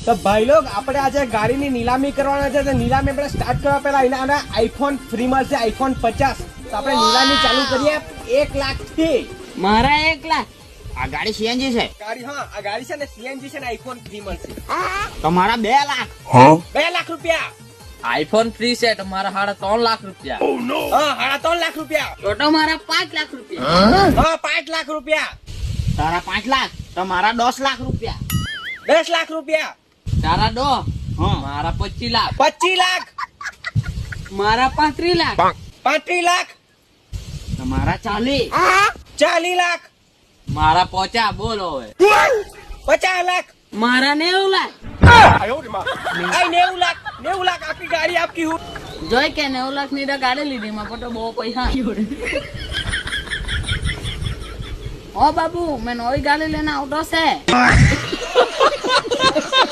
તો ભાઈ લોગ આપણે આજે ગાડીની નીલામી કરવાના છે. તો નીલામી આપણે સ્ટાર્ટ કરવા પહેલા એના આઈફોન ફ્રી મળશે, આઈફોન 50. તો આપણે નીલામી ચાલુ કરીએ 1 લાખ થી. મારા 1 લાખ. આ ગાડી સીએનજી છે. ગાડી હા, આ ગાડી છે ને સીએનજી છે ને આઈફોન ફ્રી મળશે. તો મારા 2 લાખ. 2 લાખ રૂપિયા. આઈફોન ફ્રી છે તો મારા 3.5 લાખ રૂપિયા. હા 3.5 લાખ રૂપિયા. તો મારા 5 લાખ રૂપિયા. હા 5 લાખ રૂપિયા. તારા 5 લાખ. તો મારા 10 લાખ રૂપિયા. 10 લાખ રૂપિયા. તારા 2. હા. મારા 25 લાખ. 25 લાખ. મારા 35 લાખ. 35 લાખ. તો મારા 40. 40 લાખ. મારા 50. બોલો હવે. 50 લાખ. મારા 90 લાખ. આ 90 લાખ. 90 લાખ આપકી ગાડી આપકી હું. જોઈ કે 90 લાખ ની તો ગાડી લીધી માં તો બહુ પૈસા. ઓ બાબુ મેં નવી ગાડી લેને આવતો છે.